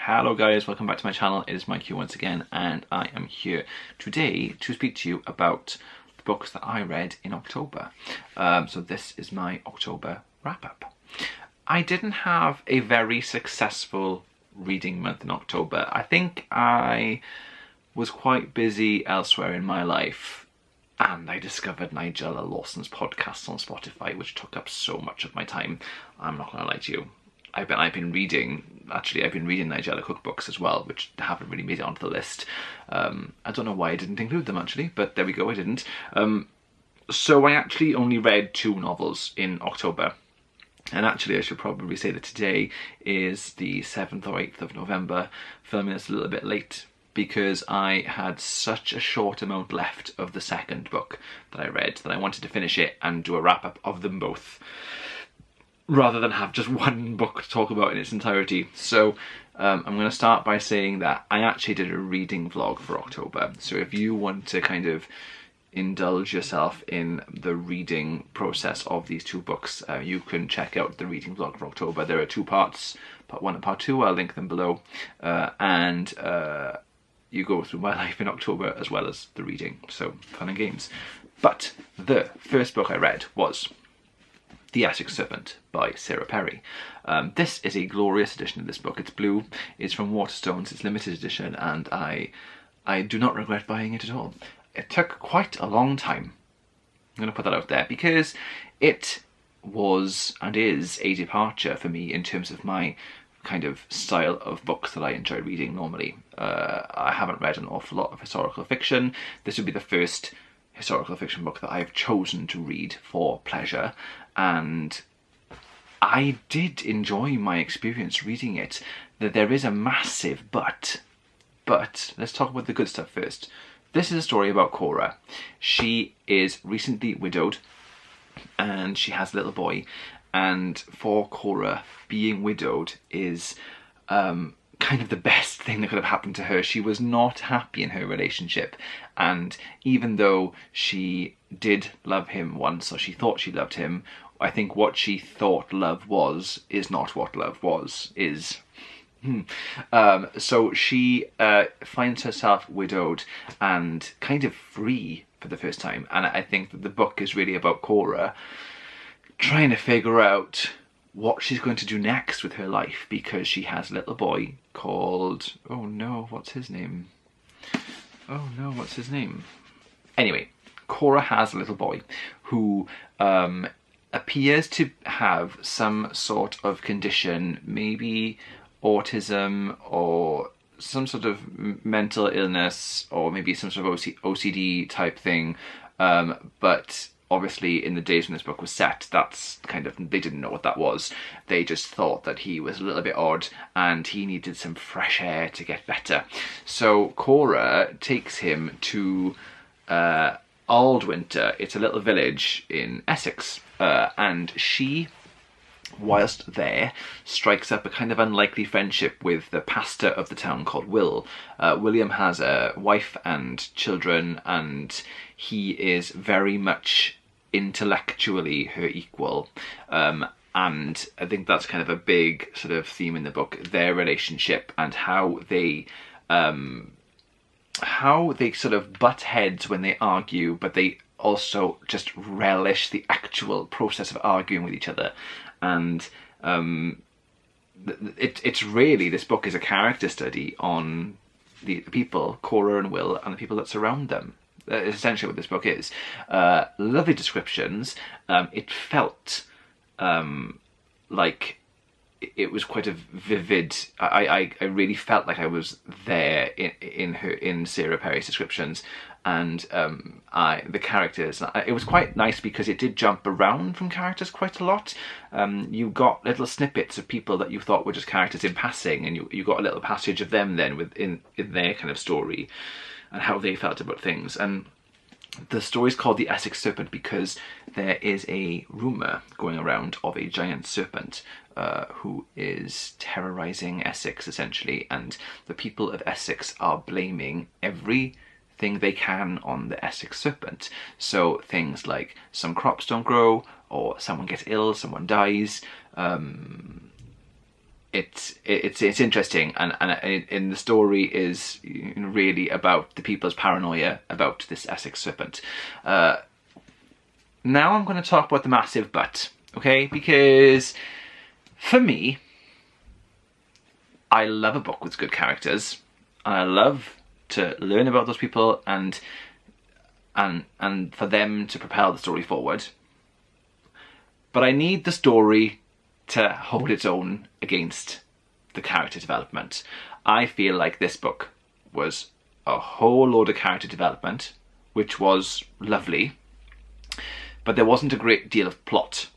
Hello guys, welcome back to my channel. It is Mike here once again, and I am here today to speak to you about the books that I read in October. So this is my October wrap-up. I didn't have a very successful reading month in October. I think I was quite busy elsewhere in my life, and I discovered Nigella Lawson's podcast on Spotify, which took up so much of my time. I'm not going to lie to you. I've been reading Nigella cookbooks as well, which haven't really made it onto the list. I don't know why I didn't include them actually, but there we go, I didn't. So I actually only read 2 novels in October. And actually I should probably say that today is the 7th or 8th of November, filming this a little bit late because I had such a short amount left of the second book that I read that I wanted to finish it and do a wrap-up of them both, rather than have just one book to talk about in its entirety. So I'm going to start by saying that I actually did a reading vlog for October. So if you want to kind of indulge yourself in the reading process of these 2 books, you can check out the reading vlog for October. There are 2 parts, part 1 and part 2, I'll link them below. You go through my life in October as well as the reading, so fun and games. But the first book I read was The Essex Serpent by Sarah Perry. This is a glorious edition of this book. It's blue, it's from Waterstones, it's limited edition, and I do not regret buying it at all. It took quite a long time, I'm going to put that out there, because it was and is a departure for me in terms of my kind of style of books that I enjoy reading normally. I haven't read an awful lot of historical fiction. This would be the first historical fiction book that I've chosen to read for pleasure, and I did enjoy my experience reading it. There is a massive but let's talk about the good stuff first. This is a story about Cora. She is recently widowed and she has a little boy, and for Cora, being widowed is kind of the best thing that could have happened to her. She was not happy in her relationship, and even though she did love him once, or she thought she loved him, I think what she thought love was is not what love was, is. So she finds herself widowed and kind of free for the first time, and I think that the book is really about Cora trying to figure out what she's going to do next with her life, because she has a little boy called, oh no, what's his name? Anyway, Cora has a little boy who appears to have some sort of condition, maybe autism or some sort of mental illness, or maybe some sort of OCD type thing, but obviously in the days when this book was set, that's kind of, they didn't know what that was. They just thought that he was a little bit odd and he needed some fresh air to get better. So Cora takes him to Aldwinter. It's a little village in Essex, and she, whilst there, strikes up a kind of unlikely friendship with the pastor of the town called Will. William has a wife and children, and he is very much intellectually her equal, and I think that's kind of a big sort of theme in the book, their relationship and how they sort of butt heads when they argue, but they also just relish the actual process of arguing with each other. And it's really, this book is a character study on the people, Cora and Will, and the people that surround them. That is essentially what this book is. Lovely descriptions. It felt like it was quite a vivid. I really felt like I was there in Sarah Perry's descriptions, and the characters. It was quite nice because it did jump around from characters quite a lot. You got little snippets of people that you thought were just characters in passing, and you got a little passage of them then within their kind of story and how they felt about things. And the story's called The Essex Serpent because there is a rumour going around of a giant serpent who is terrorising Essex, essentially, and the people of Essex are blaming everything they can on the Essex Serpent. So things like some crops don't grow, or someone gets ill, someone dies, it's interesting, and the story is really about the people's paranoia about this Essex Serpent. Now I'm going to talk about the massive but, okay? Because for me, I love a book with good characters, and I love to learn about those people and for them to propel the story forward. But I need the story to hold its own against the character development. I feel like this book was a whole load of character development, which was lovely, but there wasn't a great deal of plot.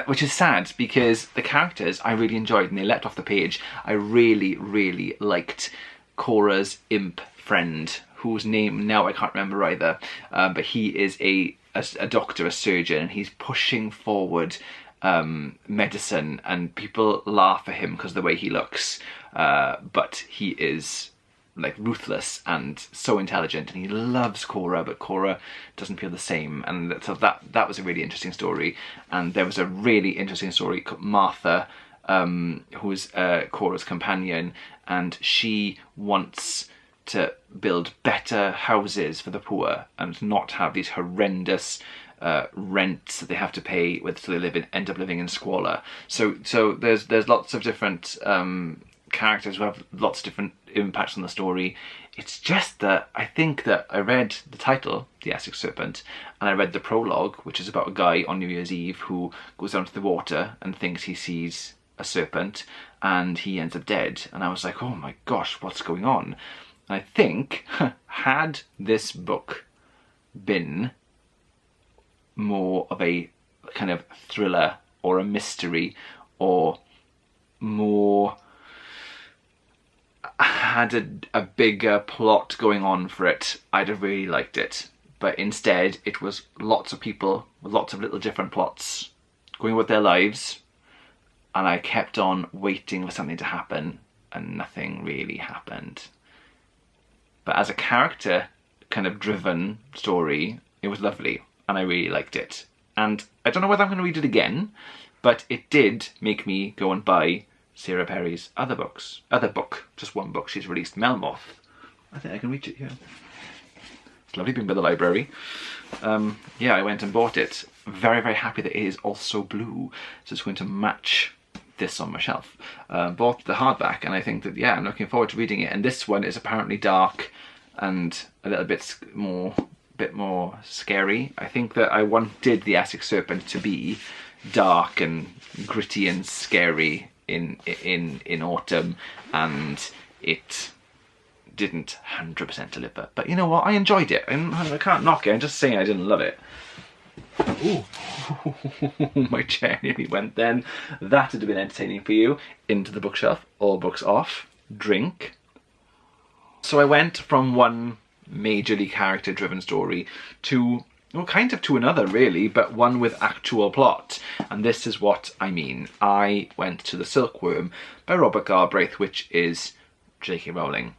Which is sad, because the characters I really enjoyed and they leapt off the page. I really, really liked Cora's imp friend, whose name now I can't remember either, but he is a doctor, a surgeon, and he's pushing forward medicine, and people laugh at him because of the way he looks, but he is like ruthless and so intelligent, and he loves Cora, but Cora doesn't feel the same. And so that was a really interesting story. And there was a really interesting story called Martha, who's Cora's companion, and she wants to build better houses for the poor and not have these horrendous rents that they have to pay with, so they end up living in squalor. So there's lots of different characters who have lots of different impacts on the story. It's just that I think that I read the title, The Essex Serpent, and I read the prologue, which is about a guy on New Year's Eve who goes down to the water and thinks he sees a serpent, and he ends up dead. And I was like, oh my gosh, what's going on? And I think, had this book been more of a kind of thriller or a mystery, or more had a bigger plot going on for it, I'd have really liked it. But instead, it was lots of people with lots of little different plots going with their lives, and I kept on waiting for something to happen, and nothing really happened. But as a character kind of driven story, it was lovely, and I really liked it. And I don't know whether I'm going to read it again, but it did make me go and buy Sarah Perry's other book, just one book she's released, Melmoth. I think I can reach it here. It's lovely being by the library. Yeah, I went and bought it. Very, very happy that it is also blue, so it's going to match this on my shelf. Bought the hardback, and I think that, yeah, I'm looking forward to reading it. And this one is apparently dark and a little bit more scary. I think that I wanted the Essex Serpent to be dark and gritty and scary in autumn, and it didn't 100% deliver. But you know what? I enjoyed it. I can't knock it. I'm just saying I didn't love it. Ooh. My chair nearly went then. That would have been entertaining for you. Into the bookshelf. All books off. Drink. So I went from one majorly character-driven story to, well, kind of to another really, but one with actual plot. And this is what I mean. I went to The Silkworm by Robert Galbraith, which is J.K. Rowling.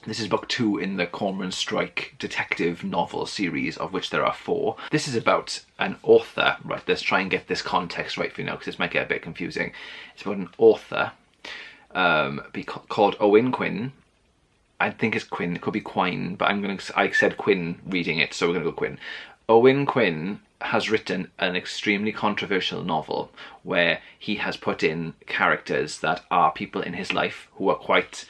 This is book 2 in the Cormoran Strike detective novel series, of which there are 4. This is about an author, right, let's try and get this context right for you now, because this might get a bit confusing. It's about an author called Owen Quinn. I think it's Quinn, it could be Quine, but I said Quinn reading it, so we're gonna go Quinn. Owen Quinn has written an extremely controversial novel where he has put in characters that are people in his life who are quite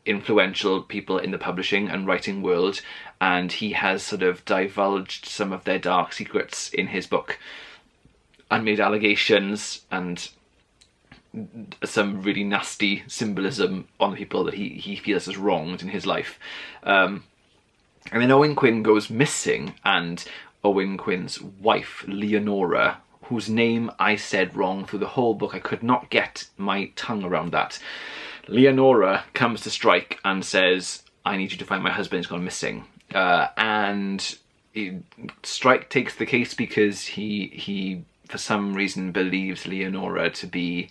influential people in the publishing and writing world, and he has sort of divulged some of their dark secrets in his book and made allegations and some really nasty symbolism on the people that he feels has wronged in his life. And then Owen Quinn goes missing, and Owen Quinn's wife, Leonora, whose name I said wrong through the whole book, I could not get my tongue around that. Leonora comes to Strike and says, I need you to find my husband, he's gone missing. And Strike takes the case because he for some reason believes Leonora to be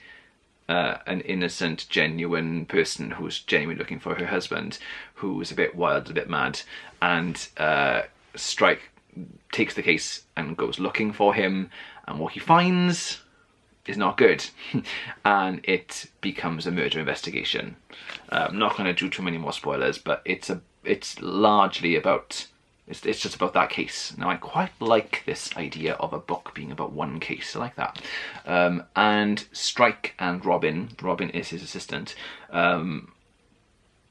an innocent, genuine person who's genuinely looking for her husband, who's a bit wild, a bit mad. And Strike takes the case and goes looking for him, and what he finds is not good, and it becomes a murder investigation. I'm not going to do too many more spoilers, but it's largely about, it's just about that case. Now, I quite like this idea of a book being about one case. I like that. And Strike and Robin is his assistant,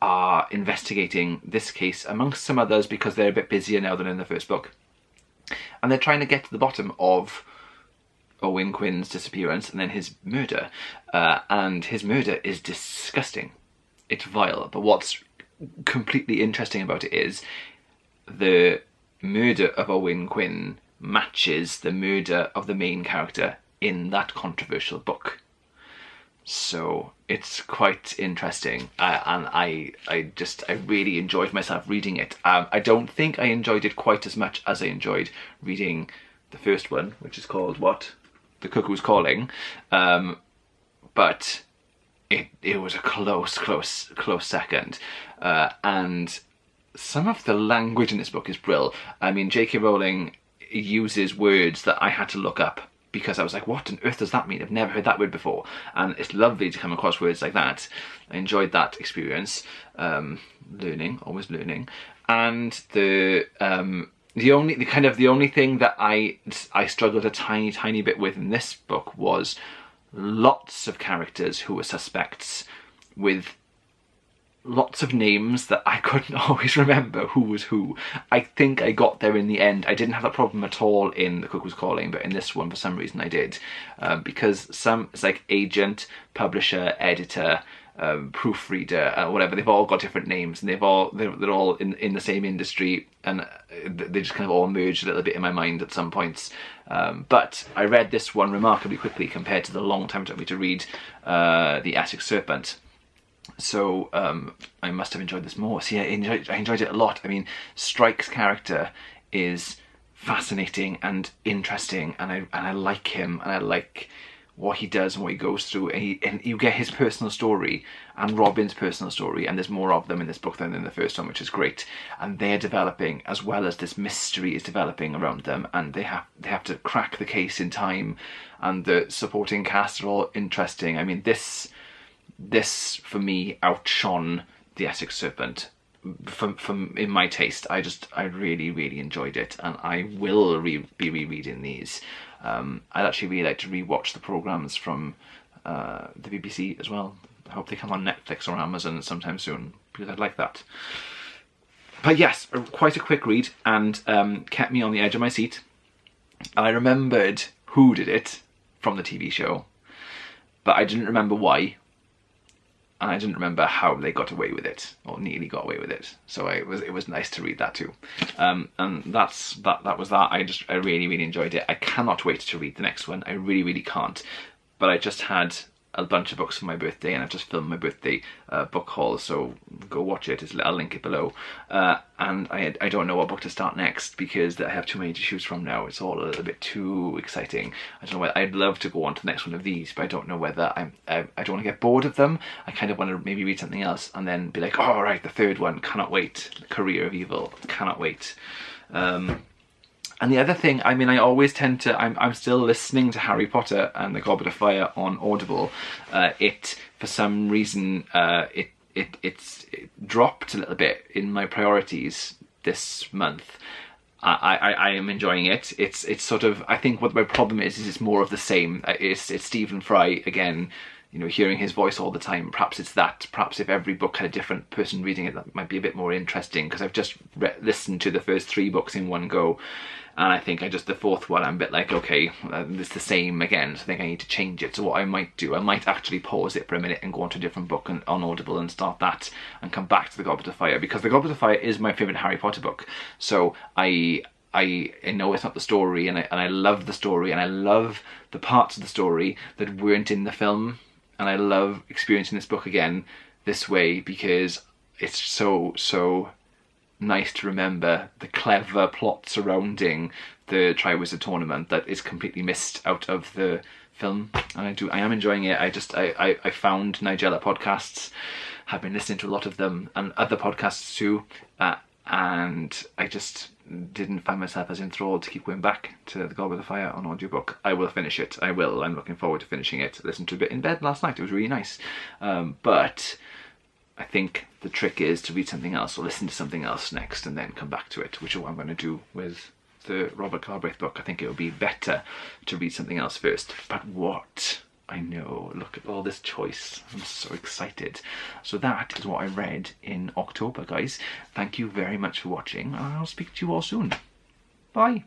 are investigating this case amongst some others because they're a bit busier now than in the first book. And they're trying to get to the bottom of Owen Quinn's disappearance and then his murder. And his murder is disgusting. It's vile. But what's completely interesting about it is the murder of Owen Quinn matches the murder of the main character in that controversial book. So it's quite interesting, and I really enjoyed myself reading it. I don't think I enjoyed it quite as much as I enjoyed reading the first one, which is called what? The Cuckoo's Calling. But it was a close second, and some of the language in this book is brilliant. I mean, J.K. Rowling uses words that I had to look up because I was like, what on earth does that mean? I've never heard that word before. And it's lovely to come across words like that. I enjoyed that experience. Learning, always learning. And the only thing that I struggled a tiny bit with in this book was lots of characters who were suspects with lots of names that I couldn't always remember who was who. I think I got there in the end. I didn't have that problem at all in The Cuckoo's Calling, but in this one for some reason I did. Because it's like agent, publisher, editor, proofreader, whatever, they've all got different names, and they're all in the same industry, and they just kind of all merged a little bit in my mind at some points. But I read this one remarkably quickly compared to the long time it took me to read the Essex Serpent. So I must have enjoyed this more. See, I enjoyed it a lot. I mean, Strike's character is fascinating and interesting, and I like him, and I like what he does and what he goes through, and you get his personal story and Robin's personal story, and there's more of them in this book than in the first one, which is great. And they're developing, as well as this mystery is developing around them, and they have to crack the case in time, and the supporting cast are all interesting. I mean, this for me outshone the Essex Serpent. From in my taste, I really enjoyed it, and I will be rereading these. I'd actually really like to rewatch the programmes from the BBC as well. I hope they come on Netflix or Amazon sometime soon, because I'd like that. But yes, quite a quick read, and kept me on the edge of my seat. And I remembered who did it from the TV show, but I didn't remember why. And I didn't remember how they got away with it, or nearly got away with it. So it was nice to read that too. And that was that. I really enjoyed it. I cannot wait to read the next one. I really can't. But I just had a bunch of books for my birthday, and I've just filmed my birthday book haul, so go watch it. I'll link it below. And I don't know what book to start next, because I have too many to choose from now. It's all a little bit too exciting. I don't know whether I'd love to go on to the next one of these, but I don't know whether I don't want to get bored of them. I kind of want to maybe read something else and then be like, oh right, the third one, cannot wait. Career of Evil, cannot wait. And the other thing, I mean, I always tend to, I'm still listening to Harry Potter and the Goblet of Fire on Audible. For some reason, it's dropped a little bit in my priorities this month. I am enjoying it. It's sort of, I think what my problem is it's more of the same. It's Stephen Fry again. You know, hearing his voice all the time. Perhaps it's that. Perhaps if every book had a different person reading it, that might be a bit more interesting, because I've just listened to the first 3 books in one go, and I think the fourth one, I'm a bit like, okay, it's the same again, so I think I need to change it. So what I might do, I might actually pause it for a minute and go on to a different book on Audible and start that, and come back to the Goblet of Fire, because the Goblet of Fire is my favourite Harry Potter book. So I know it's not the story, and I love the story, and I love the parts of the story that weren't in the film. And I love experiencing this book again this way, because it's so nice to remember the clever plot surrounding the Triwizard Tournament that is completely missed out of the film. And I am enjoying it. I found Nigella podcasts, have been listening to a lot of them, and other podcasts too. And didn't find myself as enthralled to keep going back to The Galbraith Fire on audiobook, I will finish it. I will. I'm looking forward to finishing it. I listened to a bit in bed last night. It was really nice. But I think the trick is to read something else or listen to something else next and then come back to it, which is what I'm going to do with the Robert Galbraith book. I think it would be better to read something else first. But what? I know, look at all this choice. I'm so excited. So that is what I read in October, guys. Thank you very much for watching, and I'll speak to you all soon. Bye.